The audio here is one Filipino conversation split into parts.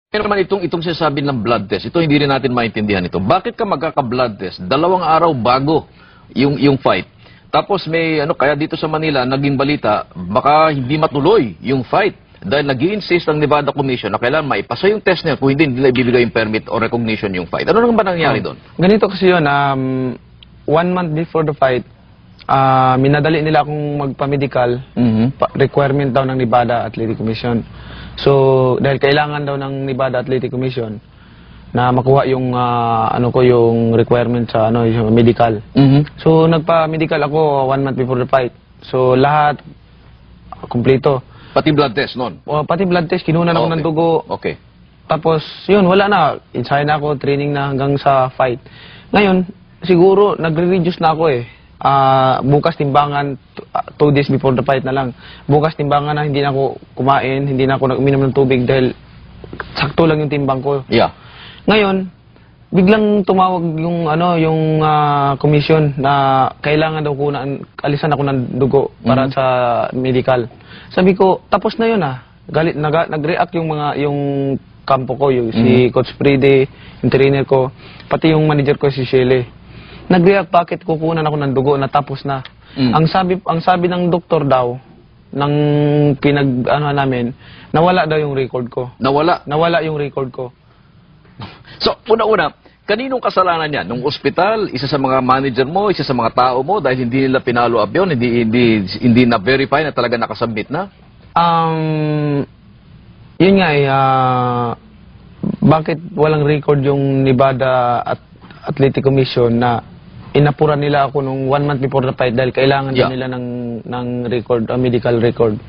Kaya naman itong sinasabi ng blood test, ito hindi rin natin maintindihan ito. Bakit ka magkaka-blood test 2 araw bago yung fight? Tapos may kaya dito sa Manila naging balita, baka hindi matuloy yung fight dahil nag-i-insist ang Nevada Commission na kailangan maipasa yung test niya kung hindi nila ibibigay yung permit o recognition yung fight. Ano naman ba nangyari doon? Ganito kasi yun, 1 month before the fight, minadali nila akong magpa-medical, requirement daw ng Nevada Athletic Commission. So, dahil kailangan daw ng Nevada Athletic Commission na makuha yung yung requirement sa yung medical. So, nagpa-medical ako 1 month before the fight. So, lahat kumpleto. Pati blood test noon? Pati blood test, kinunan ako ng dugo. Okay. Tapos, yun, wala na. Inside na ako, training na hanggang sa fight. Ngayon, siguro, nagre-reduce na ako eh. Bukas timbangan, 2 days before the fight na lang. Bukas timbangan na hindi na ako kumain, hindi na ako nag-uminom ng tubig dahil sakto lang yung timbang ko. Yeah. Ngayon, biglang tumawag yung commission na kailangan daw ko alisan ako ng dugo para sa medical. Sabi ko, tapos na yun nag-react yung kampo ko, si Coach Fride, yung trainer ko, pati yung manager ko si Shelley. Nag-react, bakit kukunan ako ng dugo na tapos na. Ang sabi ng doktor daw, ng namin, nawala daw yung record ko. Nawala? Nawala yung record ko. So, una-una, kaninong kasalanan yan? Nung ospital, isa sa mga manager mo, isa sa mga tao mo, dahil hindi nila pinalo up yun, hindi na-verify na talaga nakasubmit na? Yun nga bakit walang record yung Nevada Athletic Commission na inapuran nila ako nung 1 month before the fight dahil kailangan din nila ng record, medical record.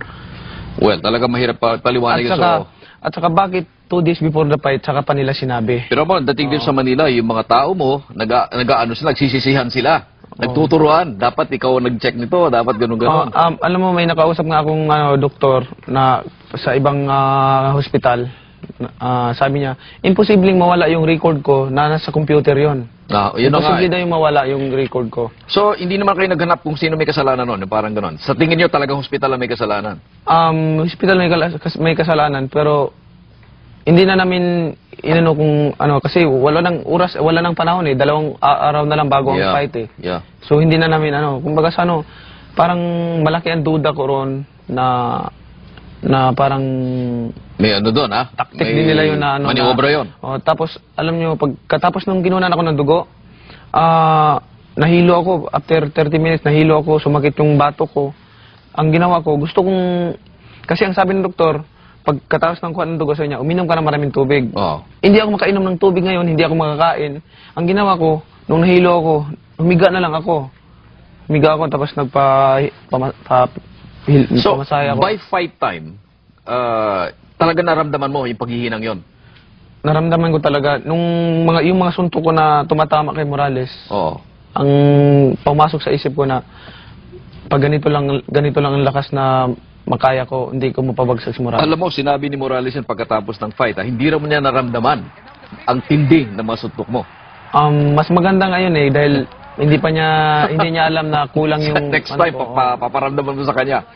Well, talaga mahirap paliwanag yun. At saka bakit 2 days before the fight, saka pa nila sinabi? Pero dating din sa Manila, yung mga tao mo, nagsisisihan sila. Nagtuturuan, dapat ikaw nag-check nito, dapat ganun-ganun. Alam mo, may nakausap nga akong doktor na sa ibang hospital. Sabi niya, imposibleng mawala yung record ko na nasa computer yon. Imposible na yung mawala yung record ko. So, hindi naman kayo naghanap kung sino may kasalanan nun, parang ganon. Sa tingin niyo talagang hospital ang may kasalanan? Hospital may kasalanan, pero hindi na namin kung kasi wala nang oras, wala nang panahon 2 araw na lang bago ang fight eh. Yeah. So hindi na namin kumbaga sa parang malaki ang duda ko ron na parang may doon taktik din nila yun na maniobra yun. Tapos alam niyo pagkatapos nung ginunan ako ng dugo, nahilo ako after 30 minutes, nahilo ako, sumakit yung bato ko. Ang ginawa ko, gusto kong kasi ang sabi ng doktor, pagkatapos ng kuha ng dugo sa niya, uminom ka ng maraming tubig. Hindi ako makainom ng tubig ngayon, hindi ako makakain. Ang ginawa ko, nung nahilo ako, humiga na lang ako. Humiga ako, tapos pamasaya ako. By fight time, talaga naramdaman mo yung paghihinang yon? Naramdaman ko talaga. Yung mga suntok ko na tumatama kay Morales, ang pumasok sa isip ko na, pag ganito lang ang lakas na makaya ko, hindi ko mapabagsak si Morales. Alam mo, sinabi ni Morales yan pagkatapos ng fight, hindi raw niya naramdaman ang tindi ng mga suntok mo. Mas maganda ngayon dahil hindi niya alam na kulang yung... Next time, paparamdaman mo sa kanya.